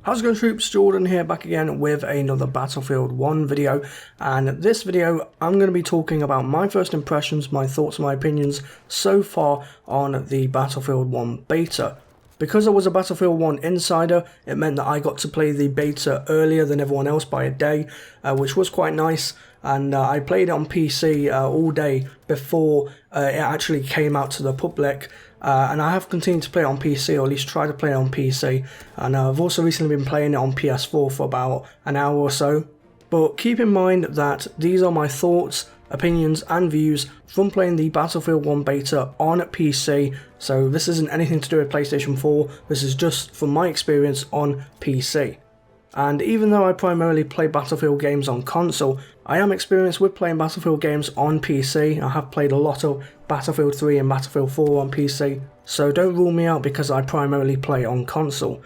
How's it going, troops? Jordan here, back again with another Battlefield 1 video, and this video I'm going to be talking about my first impressions, my thoughts, my opinions so far on the Battlefield 1 beta. Because I was a Battlefield 1 insider, it meant that I got to play the beta earlier than everyone else by a day, which was quite nice, and I played it on PC all day before it actually came out to the public. And I have continued to play it on PC, or at least try to play it on PC, and I've also recently been playing it on PS4 for about an hour or so. But keep in mind that these are my thoughts, opinions and views from playing the Battlefield 1 beta on PC, so this isn't anything to do with PlayStation 4, this is just from my experience on PC. And even though I primarily play Battlefield games on console, I am experienced with playing Battlefield games on PC. I have played a lot of Battlefield 3 and Battlefield 4 on PC, so don't rule me out because I primarily play on console.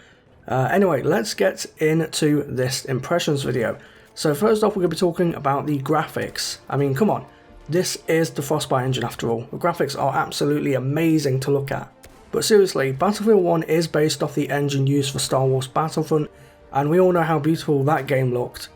Anyway, let's get into this impressions video. So first off, we're going to be talking about the graphics. I mean, come on, this is the Frostbite engine after all. The graphics are absolutely amazing to look at. But seriously, Battlefield 1 is based off the engine used for Star Wars Battlefront, and we all know how beautiful that game looked.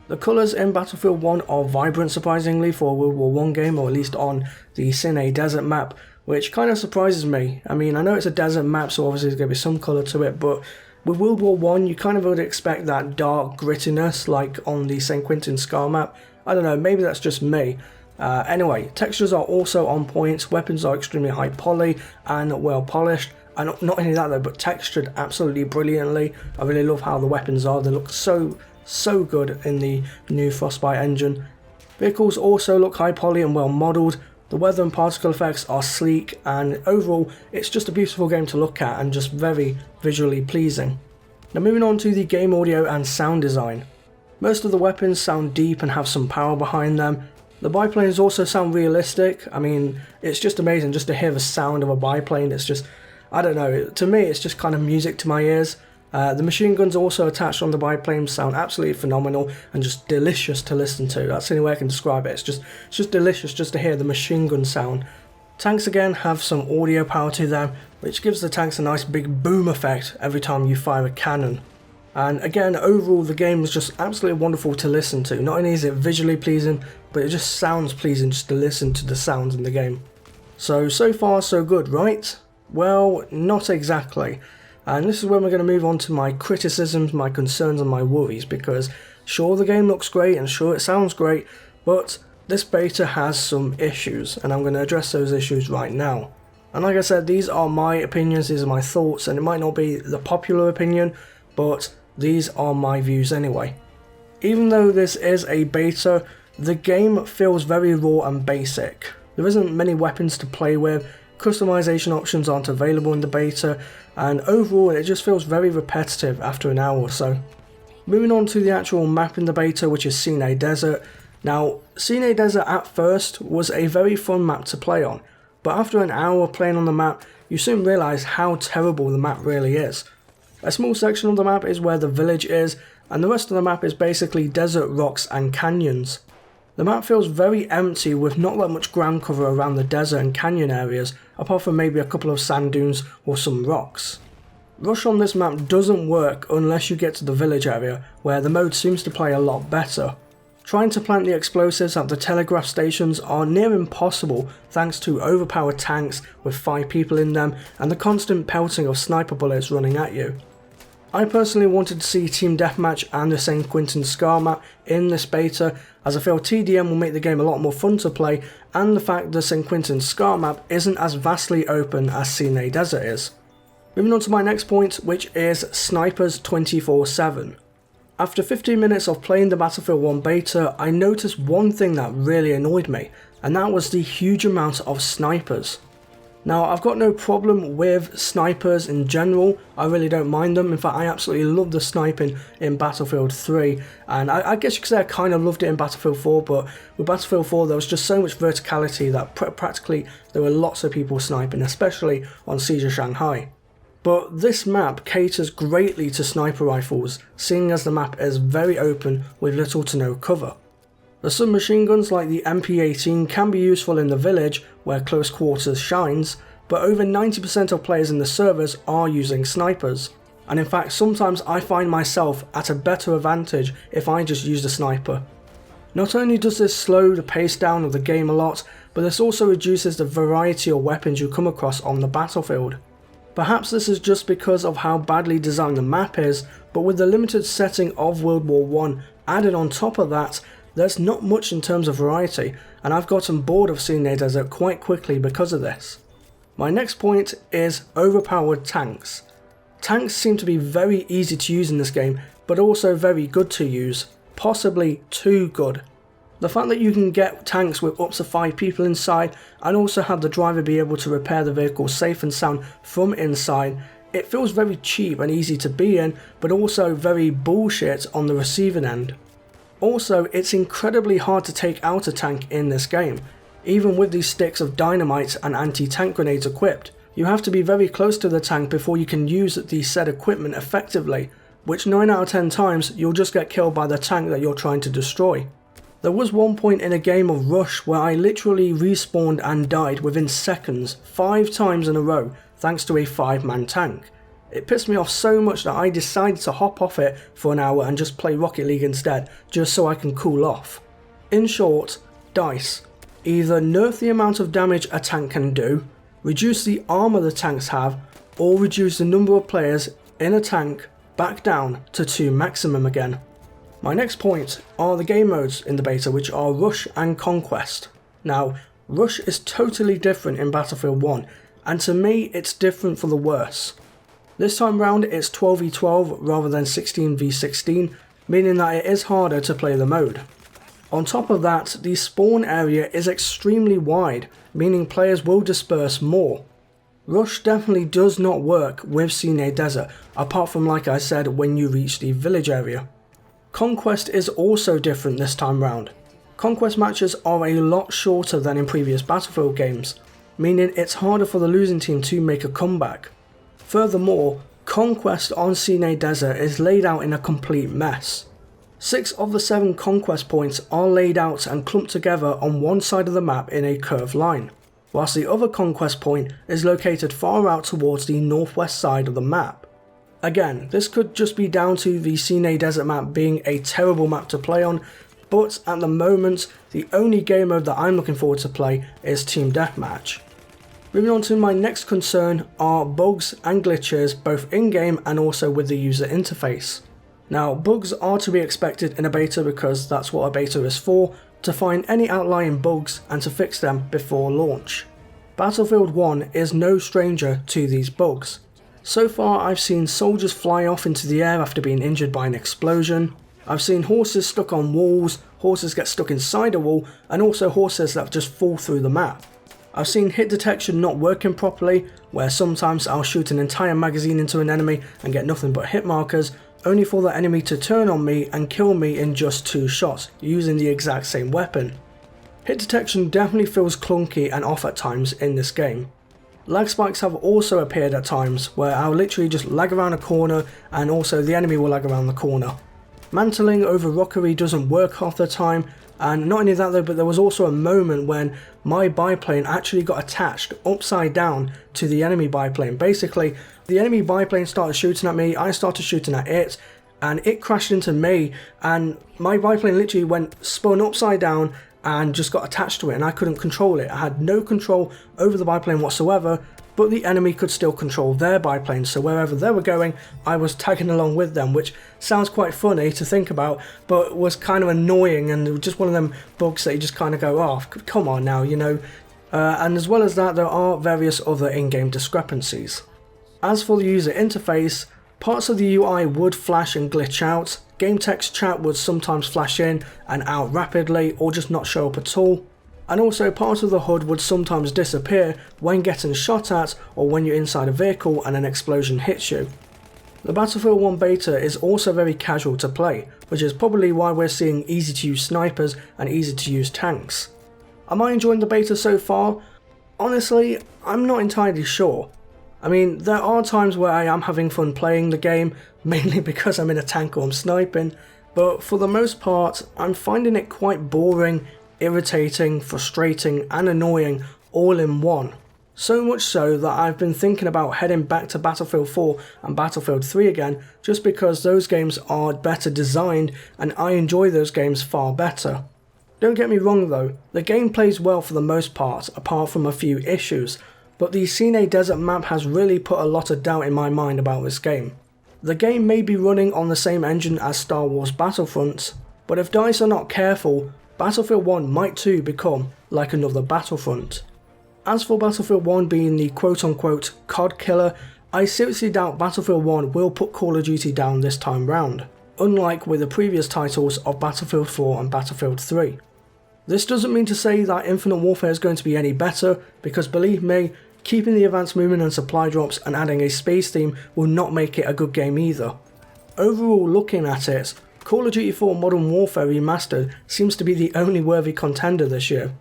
The colours in Battlefield 1 are vibrant surprisingly for a World War I game, or at least on the Sinai Desert map, which kind of surprises me. I mean, I know it's a desert map, so obviously there's going to be some colour to it, but with World War I you kind of would expect that dark grittiness like on the St. Quentin Scar map. I don't know, maybe that's just me. Anyway, textures are also on point, weapons are extremely high poly and well polished. And not only that though, but textured absolutely brilliantly. I really love how the weapons are, they look so good in the new Frostbite engine. Vehicles also look high poly and well modelled. The weather and particle effects are sleek, and overall it's just a beautiful game to look at and just very visually pleasing. Now moving on to the game audio and sound design. Most of the weapons sound deep and have some power behind them. The biplanes also sound realistic. I mean, it's just amazing just to hear the sound of a biplane. It's just, I don't know, to me it's just kind of music to my ears. The machine guns also attached on the biplanes sound absolutely phenomenal and just delicious to listen to. That's the only way I can describe it. It's just delicious just to hear the machine gun sound. Tanks again have some audio power to them, which gives the tanks a nice big boom effect every time you fire a cannon. And again, overall the game is just absolutely wonderful to listen to. Not only is it visually pleasing, but it just sounds pleasing just to listen to the sounds in the game. So far so good, right? Well, not exactly. And this is when we're going to move on to my criticisms, my concerns and my worries, because sure the game looks great and sure it sounds great, but this beta has some issues and I'm going to address those issues right now. And like I said, these are my opinions, these are my thoughts, and it might not be the popular opinion, but these are my views anyway. Even though this is a beta, the game feels very raw and basic. There isn't many weapons to play with, customization options aren't available in the beta, and overall it just feels very repetitive after an hour or so. Moving on to the actual map in the beta, which is Sinai Desert. Now, Sinai Desert at first was a very fun map to play on, but after an hour playing on the map, you soon realise how terrible the map really is. A small section of the map is where the village is, and the rest of the map is basically desert, rocks and canyons. The map feels very empty with not that much ground cover around the desert and canyon areas, apart from maybe a couple of sand dunes or some rocks. Rush on this map doesn't work unless you get to the village area, where the mode seems to play a lot better. Trying to plant the explosives at the telegraph stations are near impossible thanks to overpowered tanks with 5 people in them and the constant pelting of sniper bullets running at you. I personally wanted to see Team Deathmatch and the St. Quentin Scar map in this beta, as I feel TDM will make the game a lot more fun to play, and the fact the St. Quentin Scar map isn't as vastly open as Sinai Desert is. Moving on to my next point, which is snipers 24/7. After 15 minutes of playing the Battlefield 1 beta, I noticed one thing that really annoyed me, and that was the huge amount of snipers. Now, I've got no problem with snipers in general, I really don't mind them. In fact, I absolutely love the sniping in Battlefield 3, and I guess you could say I kind of loved it in Battlefield 4, but with Battlefield 4 there was just so much verticality that practically there were lots of people sniping, especially on Siege of Shanghai. But this map caters greatly to sniper rifles, seeing as the map is very open with little to no cover. The submachine guns like the MP18 can be useful in the village where close quarters shines, but over 90% of players in the servers are using snipers. and in fact sometimes I find myself at a better advantage if I just use the sniper. Not only does this slow the pace down of the game a lot, but this also reduces the variety of weapons you come across on the battlefield. Perhaps this is just because of how badly designed the map is, but with the limited setting of World War I added on top of that, there's not much in terms of variety, and I've gotten bored of Sinai Desert quite quickly because of this. My next point is overpowered tanks. Tanks seem to be very easy to use in this game, but also very good to use, possibly too good. The fact that you can get tanks with up to 5 people inside and also have the driver be able to repair the vehicle safe and sound from inside, it feels very cheap and easy to be in, but also very bullshit on the receiving end. Also, it's incredibly hard to take out a tank in this game. Even with these sticks of dynamite and anti-tank grenades equipped, you have to be very close to the tank before you can use the said equipment effectively, which 9 out of 10 times you'll just get killed by the tank that you're trying to destroy. There was one point in a game of Rush where I literally respawned and died within seconds 5 times in a row thanks to a 5-man tank. It pissed me off so much that I decided to hop off it for an hour and just play Rocket League instead, just so I can cool off. In short, DICE. Either nerf the amount of damage a tank can do, reduce the armor the tanks have, or reduce the number of players in a tank back down to 2 maximum again. My next point are the game modes in the beta, which are Rush and Conquest. Now, Rush is totally different in Battlefield 1, and to me it's different for the worse. This time round it's 12v12 rather than 16v16, meaning that it is harder to play the mode. On top of that, the spawn area is extremely wide, meaning players will disperse more. Rush definitely does not work with Sinai Desert, apart from, like I said, when you reach the village area. Conquest is also different this time round. Conquest matches are a lot shorter than in previous Battlefield games, meaning it's harder for the losing team to make a comeback. Furthermore, Conquest on Sinai Desert is laid out in a complete mess. 6 of the 7 Conquest points are laid out and clumped together on one side of the map in a curved line, whilst the other Conquest point is located far out towards the northwest side of the map. Again, this could just be down to the Sinai Desert map being a terrible map to play on, but at the moment, the only game mode that I'm looking forward to play is Team Deathmatch. Moving on to my next concern are bugs and glitches both in-game and also with the user interface. Now, bugs are to be expected in a beta because that's what a beta is for, to find any outlying bugs and to fix them before launch. Battlefield 1 is no stranger to these bugs. So far I've seen soldiers fly off into the air after being injured by an explosion, I've seen horses stuck on walls, horses get stuck inside a wall, and also horses that just fall through the map. I've seen hit detection not working properly, where sometimes I'll shoot an entire magazine into an enemy and get nothing but hit markers, only for the enemy to turn on me and kill me in just 2 shots, using the exact same weapon. Hit detection definitely feels clunky and off at times in this game. Lag spikes have also appeared at times, where I'll literally just lag around a corner and also the enemy will lag around the corner. Mantling over rockery doesn't work half the time, and not only that though, but there was also a moment when my biplane actually got attached upside down to the enemy biplane. Basically, the enemy biplane started shooting at me, I started shooting at it, and it crashed into me, and my biplane literally spun upside down and just got attached to it, and I couldn't control it. I had no control over the biplane whatsoever, but the enemy could still control their biplane, so wherever they were going, I was tagging along with them, which sounds quite funny to think about, but was kind of annoying and just one of them bugs that you just kind of go, oh, come on now, you know. And as well as that, there are various other in-game discrepancies. As for the user interface, parts of the UI would flash and glitch out, game text chat would sometimes flash in and out rapidly or just not show up at all, and also part of the HUD would sometimes disappear when getting shot at or when you're inside a vehicle and an explosion hits you. The Battlefield 1 beta is also very casual to play, which is probably why we're seeing easy to use snipers and easy to use tanks. Am I enjoying the beta so far? Honestly, I'm not entirely sure. I mean, there are times where I am having fun playing the game, mainly because I'm in a tank or I'm sniping, but for the most part, I'm finding it quite boring, irritating, frustrating and annoying all in one. So much so that I've been thinking about heading back to Battlefield 4 and Battlefield 3 again, just because those games are better designed and I enjoy those games far better. Don't get me wrong though, the game plays well for the most part, apart from a few issues, but the Sinai Desert map has really put a lot of doubt in my mind about this game. The game may be running on the same engine as Star Wars Battlefront, but if DICE are not careful, Battlefield 1 might too become like another Battlefront. As for Battlefield 1 being the quote-unquote COD killer, I seriously doubt Battlefield 1 will put Call of Duty down this time round, unlike with the previous titles of Battlefield 4 and Battlefield 3. This doesn't mean to say that Infinite Warfare is going to be any better, because believe me, keeping the advanced movement and supply drops and adding a space theme will not make it a good game either. Overall, looking at it, Call of Duty 4 Modern Warfare Remastered seems to be the only worthy contender this year.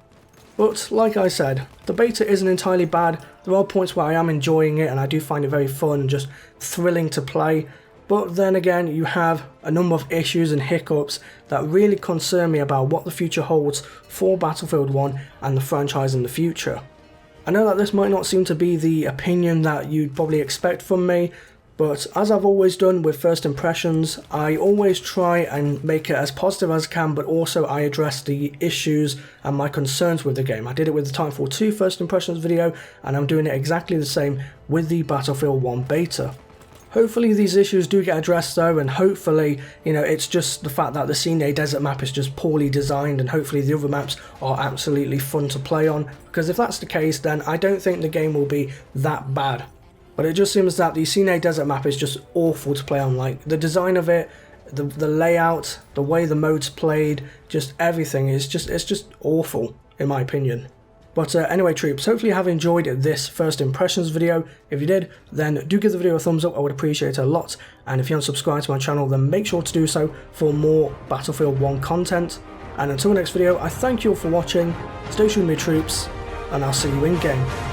But like I said, the beta isn't entirely bad. There are points where I am enjoying it and I do find it very fun and just thrilling to play, but then again you have a number of issues and hiccups that really concern me about what the future holds for Battlefield 1 and the franchise in the future. I know that this might not seem to be the opinion that you'd probably expect from me, but as I've always done with first impressions, I always try and make it as positive as I can, but also I address the issues and my concerns with the game. I did it with the Titanfall 2 first impressions video, and I'm doing it exactly the same with the Battlefield 1 beta. Hopefully these issues do get addressed though, and hopefully, it's just the fact that the Sinai Desert map is just poorly designed, and hopefully the other maps are absolutely fun to play on, because if that's the case then I don't think the game will be that bad. But it just seems that the Sinai Desert map is just awful to play on. Like, the design of it, the layout, the way the mode's played, just everything is it's just awful in my opinion. But anyway troops, hopefully you have enjoyed this first impressions video. If you did, then do give the video a thumbs up, I would appreciate it a lot. And if you haven't subscribed to my channel, then make sure to do so for more Battlefield 1 content. And until the next video, I thank you all for watching, stay tuned with me troops, and I'll see you in game.